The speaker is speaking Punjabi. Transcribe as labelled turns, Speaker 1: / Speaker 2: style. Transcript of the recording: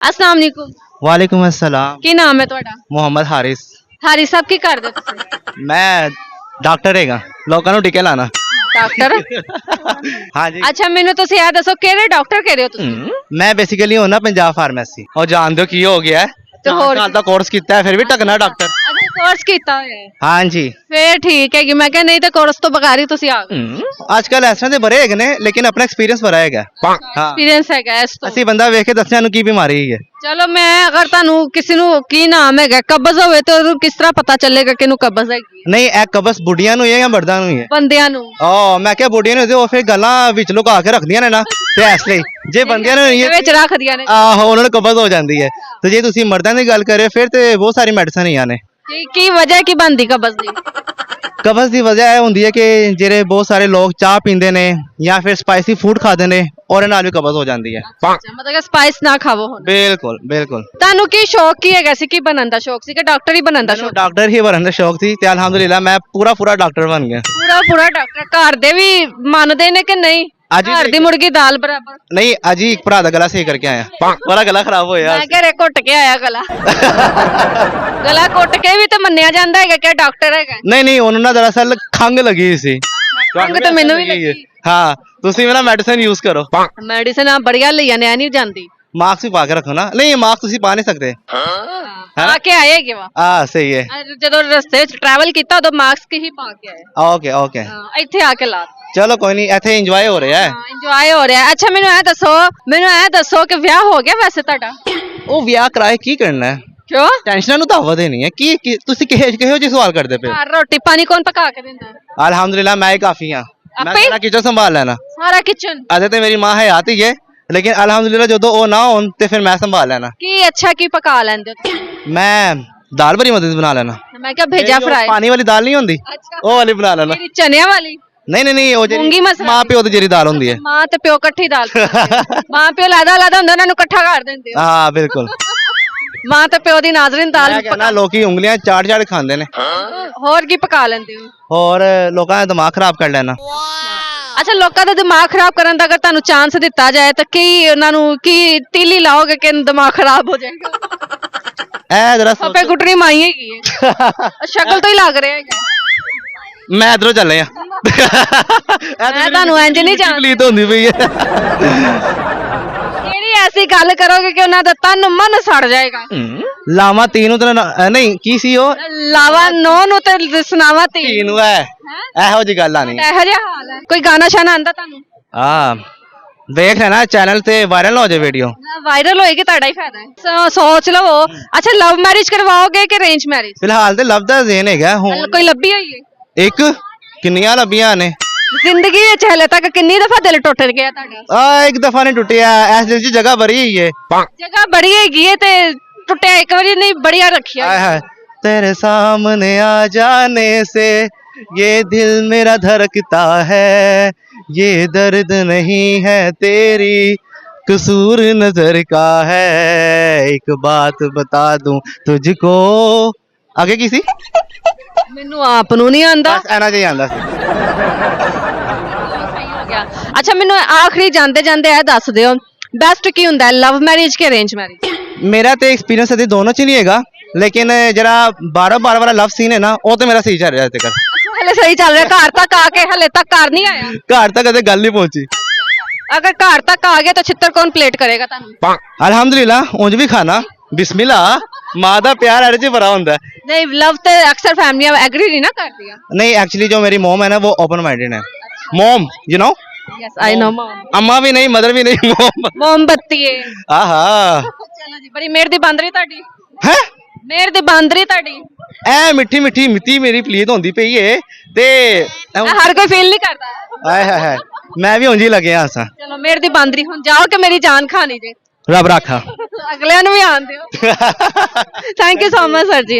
Speaker 1: अस्सलाम वालेकुम।
Speaker 2: वालेकुम अस्सलाम।
Speaker 1: की नाम है ਤੁਹਾਡਾ?
Speaker 2: मोहम्मद हारिस।
Speaker 1: ਹਾਰੀ ਸਾਹਿਬ ਕੀ ਕਰਦੇ ਹੋ ਤੁਸੀਂ?
Speaker 2: मैं डॉक्टर ਹੈਗਾ ਲੋਕਾਂ ਨੂੰ ਟੀਕੇ ਲਾਣਾ।
Speaker 1: ਡਾਕਟਰ।
Speaker 2: हाँ जी।
Speaker 1: ਅੱਛਾ ਮੈਨੂੰ ਤੁਸੀਂ ਇਹ ਦੱਸੋ ਕਿਹੜੇ ਡਾਕਟਰ ਕਿਹੜੇ ਹੋ ਤੁਸੀਂ?
Speaker 2: मैं बेसिकली हूं ना पंजाब फार्मेसी और जानते हो की हो गया है
Speaker 1: ਤੇ ਹੋਰ
Speaker 2: साल का कोर्स किया है फिर भी टकना डॉक्टर।
Speaker 1: ਅੱਛਾ ਕੋਰਸ ਕੀਤਾ ਹੋਇਆ ਹੈ
Speaker 2: हाँ जी।
Speaker 1: ਫੇਰ ਠੀਕ ਹੈ ਕਿ ਮੈਂ ਕਿਹਾ ਨਹੀਂ ਤਾਂ ਕੋਰਸ ਤੋਂ ਬਗੈਰ ਹੀ ਤੁਸੀਂ ਆ ਗਏ।
Speaker 2: आजकल इस तरह ਦੇ ਬੜੇ ਹੈਗੇ ਨੇ ਲੇਕਿਨ ਆਪਣਾ ਐਕਸਪੀਰੀਅੰਸ ਬੜਾ ਹੈਗਾ। ਹਾਂ
Speaker 1: ਐਕਸਪੀਰੀਅੰਸ ਹੈਗਾ ਇਸ ਤੋਂ।
Speaker 2: ਅਸੀਂ ਬੰਦਾ ਵੇਖ ਕੇ ਦੱਸਿਆ ਨੂੰ ਕੀ ਬਿਮਾਰੀ ਹੈ।
Speaker 1: ਚਲੋ ਮੈਂ ਅਗਰ ਤੁਹਾਨੂੰ ਕਿਸੇ ਨੂੰ ਕੀ ਨਾਮ ਹੈਗਾ ਕਬਜ਼ ਹੋਵੇ ਤਾਂ ਉਹਨੂੰ ਕਿਸ ਤਰ੍ਹਾਂ ਪਤਾ ਚੱਲੇਗਾ ਕਿ ਇਹਨੂੰ ਕਬਜ਼ ਹੈਗੀ ਹੈ?
Speaker 2: ਨਹੀਂ ਇਹ ਕਬਜ਼ ਬੁੱਢੀਆਂ ਨੂੰ ਹੀ ਹੈ ਜਾਂ ਮਰਦਾਂ ਨੂੰ ਹੀ ਹੈ?
Speaker 1: ਬੰਦਿਆਂ ਨੂੰ।
Speaker 2: ਮੈਂ ਕਿਹਾ ਬੁੱਢੀਆਂ ਨੂੰ ਤੇ ਉਹ ਫਿਰ ਗੱਲਾਂ ਵਿੱਚ ਲੁਕਾ ਕੇ ਰੱਖਦੀਆਂ ਨੇ ਨਾ ਤੇ ਇਸ ਲਈ ਜੇ ਬੰਦਿਆਂ ਨੂੰ ਨਹੀਂ
Speaker 1: ਵਿੱਚ ਰੱਖਦੀਆਂ ਨੇ।
Speaker 2: ਆਹੋ ਉਹਨਾਂ ਨੂੰ ਕਬਜ਼ ਹੋ ਜਾਂਦੀ ਹੈ ਤੇ ਜੇ ਤੁਸੀਂ ਮਰਦਾਂ ਦੀ ਗੱਲ ਕਰੇ ਫਿਰ ਤੇ ਬਹੁਤ ਸਾਰੀ ਮੈਡੀਸਨ ਹੀ ਨੇ।
Speaker 1: ਕੀ ਵਜ੍ਹਾ ਕੀ ਬੰਦੀ ਕਬਜ਼ ਦੀ?
Speaker 2: ਕਬਜ਼ ਦੀ ਵਜ੍ਹਾ ਇਹ ਹੁੰਦੀ ਹੈ ਕਿ ਜਿਹੜੇ ਬਹੁਤ ਸਾਰੇ ਲੋਕ ਚਾਹ ਪੀਂਦੇ ਨੇ ਜਾਂ ਫਿਰ ਸਪਾਈਸੀ ਫੂਡ ਖਾਂਦੇ ਨੇ ਔਰ ਨਾਲ ਵੀ ਕਬਜ਼ ਹੋ ਜਾਂਦੀ ਹੈ।
Speaker 1: ਮਤਲਬ ਕਿ ਸਪਾਈਸ ਨਾ ਖਾਵੋ ਹੁਣ।
Speaker 2: ਬਿਲਕੁਲ ਬਿਲकुल।
Speaker 1: ਤੁਹਾਨੂੰ ਕੀ ਸ਼ੌਕ ਕੀ ਹੈਗਾ ਸੀ ਕੀ ਬਣਨ ਦਾ ਸ਼ੌਕ ਸੀ ਕਿ ਡਾਕਟਰ ਹੀ ਬਣਨ ਦਾ ਸ਼ੌਕ?
Speaker 2: ਡਾਕਟਰ ਹੀ ਬਣਨ ਦਾ ਸ਼ੌਕ ਸੀ ਤੇ ਅਲਹਮਦੁਲਿਲਾ ਮੈਂ ਪੂਰਾ ਡਾਕਟਰ ਬਣ ਗਿਆ।
Speaker 1: ਪੂਰਾ ਡਾਕਟਰ। ਘਰ ਦੇ ਵੀ ਮੰਨਦੇ ਨੇ ਕਿ ਨਹੀਂ? ਘਰ ਦੀ ਮੁਰਗੀ ਦਾਲ ਬਰਾਬਰ।
Speaker 2: ਨਹੀਂ ਅੱਜ ਹੀ ਇੱਕ ਭਰਾ ਦਾ ਗਲਾ ਸਹੀ ਕਰਕੇ ਆਇਆ ਬੜਾ ਗਲਾ ਖਰਾਬ ਹੋਇਆ।
Speaker 1: ਮੈਂ ਘਰੇ ਘੁੱਟ ਕੇ ਆਇਆ ਗਲਾ। ਗਲਾ ਘੁੱਟ ਕੇ ਵੀ ਤੇ ਮੰਨਿਆ ਜਾਂਦਾ ਹੈਗਾ ਕਿ ਡਾਕਟਰ ਹੈਗਾ।
Speaker 2: ਨਹੀਂ ਉਹਨੂੰ ਨਾ ਦਰਅਸਲ ਖੰਗ ਲੱਗੀ ਸੀ।
Speaker 1: ਖੰਗ ਤਾਂ ਮੈਨੂੰ ਵੀ ਲੱਗੀ।
Speaker 2: ਹਾਂ ਤੁਸੀਂ ਮੇਰਾ ਮੈਡੀਸਿਨ ਯੂਜ਼ ਕਰੋ।
Speaker 1: ਮੈਡੀਸਿਨ ਆ ਬੜੀਆਂ ਲਈਆਂ ਨੇ ਨਹੀਂ ਜਾਂਦੀ।
Speaker 2: ਮਾਸਕ ਵੀ ਪਾ ਕੇ ਰੱਖੋ ਨਾ। ਨਹੀਂ ਮਾਸਕ ਤੁਸੀਂ ਪਾ ਨਹੀਂ ਸਕਦੇ।
Speaker 1: ਆ ਕੇ ਆਏ ਕਿ ਵਾ?
Speaker 2: ਸਹੀ ਹੈ।
Speaker 1: ਜਦੋਂ ਰਸਤੇ ਵਿੱਚ ਟਰੈਵਲ ਕੀਤਾ ਉਦੋਂ ਮਾਸਕ ਹੀ ਪਾ ਕੇ ਆਏ।
Speaker 2: ਓਕੇ
Speaker 1: ਇੱਥੇ ਆ ਕੇ ਲਾ।
Speaker 2: ਚਲੋ ਕੋਈ ਨਹੀਂ ਇੱਥੇ ਇੰਜੋਏ ਹੋ ਰਿਹਾ ਹੈ।
Speaker 1: ਇੰਜੋਏ ਹੋ ਰਿਹਾ। ਅੱਛਾ ਮੈਨੂੰ ਇਹ ਦੱਸੋ ਕਿ ਵਿਆਹ ਹੋ ਗਿਆ ਵੈਸੇ ਤੁਹਾਡਾ?
Speaker 2: ਉਹ ਵਿਆਹ ਕਰਾਏ ਕੀ ਕਰਨਾ ਹੈ?
Speaker 1: ਕਿਉਂ?
Speaker 2: ਟੈਨਸ਼ਨਾਂ ਨੂੰ ਤਾਂ ਦੇਣੀ ਹੈ ਕੀ ਤੁਸੀਂ ਕਿਹੋ ਜਿਹੇ ਸਵਾਲ ਕਰਦੇ ਪਏ?
Speaker 1: ਰੋਟੀ ਪਾਣੀ ਕੌਣ ਪਕਾ ਕੇ ਦਿੰਦਾ?
Speaker 2: अल्हम्दुलिल्लाह मैं ही काफी हाँ। मैं
Speaker 1: आपे?
Speaker 2: सारा किचन संभाल लेना।
Speaker 1: ਸਾਰਾ ਕਿਚਨ?
Speaker 2: अजे तो मेरी माँ हयात ही है लेकिन अल्हम्दुलिल्लाह जो वो ना हो तो फिर मैं संभाल लेना।
Speaker 1: ਕੀ ਅੱਛਾ ਕੀ ਪਕਾ ਲੈਂਦੇ ਹੋ?
Speaker 2: मैं दाल बड़ी मदद बना लेना।
Speaker 1: ਮੈਂ ਕਿਹਾ ਭੇਜਾ
Speaker 2: जो
Speaker 1: ਫਰਾਈ।
Speaker 2: पानी वाली दाल नहीं होती
Speaker 1: ਅੱਛਾ
Speaker 2: वो वाली बना लेना।
Speaker 1: ਮੇਰੀ ਚਨਿਆਂ ਵਾਲੀ?
Speaker 2: नहीं वो
Speaker 1: मूंगी मसरा
Speaker 2: माँ प्यो दी जेरी दाल होती है।
Speaker 1: ਮਾਂ ਤੇ ਪਿਓ ਇਕੱਠੀ ਦਾਲ ਮਾਂ ਪਿਓ ਲਾਦਾ ਹੁੰਦਾ ਉਹਨਾਂ ਨੂੰ ਇਕੱਠਾ ਕਰ ਦਿੰਦੇ ਹੋ।
Speaker 2: हाँ बिल्कुल।
Speaker 1: ਮਾਂ ਤੇ ਪਿਓ ਦੀ ਨਾਜ਼ਰੀਨ ਦਾਲ
Speaker 2: मैं कहना लोग की उंगलियां चाट खाते ने
Speaker 1: ਹੋਰ ਕੀ ਪਕਾ ਲੈਂਦੇ ਹੋ?
Speaker 2: और लोगों का दिमाग खराब कर लेना।
Speaker 1: ਅੱਛਾ ਲੋਕਾਂ ਦਾ ਦਿਮਾਗ ਖਰਾਬ ਕਰਨ ਦਾ ਅਗਰ ਤੁਹਾਨੂੰ ਚਾਂਸ ਦਿੱਤਾ ਜਾਏ ਤਾਂ ਕੀ ਉਹਨਾਂ ਨੂੰ ਕੀ ਤੀਲੀ ਲਾਓਗੇ ਕਿ ਦਿਮਾਗ ਖਰਾਬ ਹੋ ਜਾਏਗਾ?
Speaker 2: ए जरा
Speaker 1: ਆਪੇ ਗੁਟਰੀ ਮਾਈ ਹੈਗੀ ਹੈ ਸ਼ਕਲ ਤੋਂ ਹੀ ਲੱਗ ਰਿਹਾ ਹੈਗਾ।
Speaker 2: मैं इधरों चले हैं।
Speaker 1: ਮੈਂ ਤੁਹਾਨੂੰ ਇੰਜ ਨਹੀਂ ਜਾਣਦੀ।
Speaker 2: प्लीज होती पई है।
Speaker 1: ਕਿਹੜੀ ਐਸੀ ਗੱਲ ਕਰੋਗੇ ਕਿ ਉਹਨਾਂ ਦਾ ਤਨ ਮਨ ਸੜ ਜਾਏਗਾ?
Speaker 2: लावा तीन नहीं की सी ओ
Speaker 1: ਲਾਵਾ ਨੋ ਨੂੰ ਤੇ ਸੁਣਾਵਾ ਤੀ
Speaker 2: तीन है ਇਹੋ ਜੀ ਗੱਲ ਆਣੀ।
Speaker 1: ਇਹੋ ਜਿਹਾ ਹਾਲ ਹੈ। ਕੋਈ ਗਾਣਾ ਸ਼ਾਨਾ ਆਂਦਾ ਤੁਹਾਨੂੰ?
Speaker 2: ਦੇਖ ਲੈਣਾ ਚੈਨਲ ਤੇ ਵਾਇਰਲ ਹੋ ਜਾਏ ਵੀਡੀਓ।
Speaker 1: ਵਾਇਰਲ ਹੋਏਗੀ ਤੁਹਾਡਾ ਹੀ ਫਾਇਦਾ ਹੈ। ਸੋਚ ਲਵੋ। ਅੱਛਾ ਲਵ ਮੈਰਿਜ ਕਰਵਾਓਗੇ ਕਿ ਅਰੇਂਜ ਮੈਰਿਜ?
Speaker 2: ਫਿਲਹਾਲ ਤੇ ਲਵ ਦਾ ਜ਼ੇਨ ਹੈਗਾ ਹੁਣ।
Speaker 1: ਕੋਈ ਲੱਭੀ ਹੋਈ ਹੈ?
Speaker 2: ਇੱਕ ਕਿੰਨੀਆਂ ਲੱਭੀਆਂ ਨੇ
Speaker 1: ਜ਼ਿੰਦਗੀ ਵਿੱਚ ਹਲੇ ਤੱਕ ਕਿੰਨੀ ਦਫਾ ਦਿਲ ਟੁੱਟ ਗਿਆ ਤੁਹਾਡਾ?
Speaker 2: ਇੱਕ ਦਫਾ ਨਹੀਂ ਟੁੱਟਿਆ। ਇਸ ਦਿਲ 'ਚ ਜਗ੍ਹਾ ਬੜੀ ਹੀ ਹੈ।
Speaker 1: ਜਗ੍ਹਾ ਬੜੀ ਹੈਗੀ ਹੈ ਤੇ ਟੁੱਟਿਆ ਇੱਕ ਵਾਰੀ ਨਹੀਂ ਬੜੀਆ ਰੱਖਿਆ।
Speaker 2: ਹਾਏ ਹਾਏ तेरे सामने आ जाने से ये दिल मेरा धड़कता है ये दर्द नहीं है तेरी कसूर नजर का है एक बात बता दूं तुझको। आगे की सी
Speaker 1: ਮੈਨੂੰ ਆਪ ਨੂੰ ਨਹੀਂ ਆਂਦਾ।
Speaker 2: बस ऐना चाहिए आंदा सी।
Speaker 1: ਅੱਛਾ ਮੈਨੂੰ ਆਖਰੀ ਜਾਂਦੇ ਜਾਂਦੇ ਇਹ ਦੱਸ ਦਿਓ ਬੈਸਟ ਕੀ ਹੁੰਦਾ ਹੈ ਲਵ ਮੈਰਿਜ ਕਿ ਅਰੇਂਜ ਮੈਰਿਜ?
Speaker 2: मेरा तो एक्सपीरियंस अभी दोनों च नहीं हैगा लेकिन जरा 12 वाला लव सीन है ना वो तो मेरा सही चल रहा है तक।
Speaker 1: ਹਲੇ ਸਹੀ ਚੱਲ ਰਿਹਾ? ਘਰ ਤੱਕ ਆ ਕੇ ਹਲੇ ਤੱਕ ਘਰ ਨਹੀਂ ਆਇਆ?
Speaker 2: घर तक कदे गल नहीं पहुंची।
Speaker 1: अगर घर तक आ गए तो छितर कौन प्लेट करेगा ਤੁਹਾਨੂੰ?
Speaker 2: अल्हम्दुलिल्लाह ਉਂਝ भी खाना बिस्मिल्लाह मां दा प्यार हर च बड़ा होता है।
Speaker 1: नहीं लव तो अक्सर फैमिलियां एग्री नहीं ना करती।
Speaker 2: नहीं एक्चुअली जो मेरी मॉम है ना वो ओपन माइंडेड है। Mom you know
Speaker 1: yes I know mom.
Speaker 2: अम्मा भी नहीं मदर भी नहीं मॉम।
Speaker 1: मोमबत्ती है।
Speaker 2: आहा
Speaker 1: चलो जी बड़ी मेहर दी बांदरी ਤੁਹਾਡੀ।
Speaker 2: है
Speaker 1: मेहर दी बांदरी ਤੁਹਾਡੀ।
Speaker 2: ऐ मिठी मिठी मिट्टी मेरी प्लीत होंदी पई है ते
Speaker 1: हर कोई फील नहीं करता।
Speaker 2: हाय हाय हाय मैं भी ਉਂਝ ਹੀ ਲੱਗਿਆ ਹਸਾਂ।
Speaker 1: चलो मेहर दी बांदरी हुन जाओ कि मेरी जान खानी जे।
Speaker 2: ਰੱਬ ਰਾਖਾ।
Speaker 1: अगलियां ਨੂੰ ਵੀ ਆਣ ਦਿਓ। Thank you so much sir ji.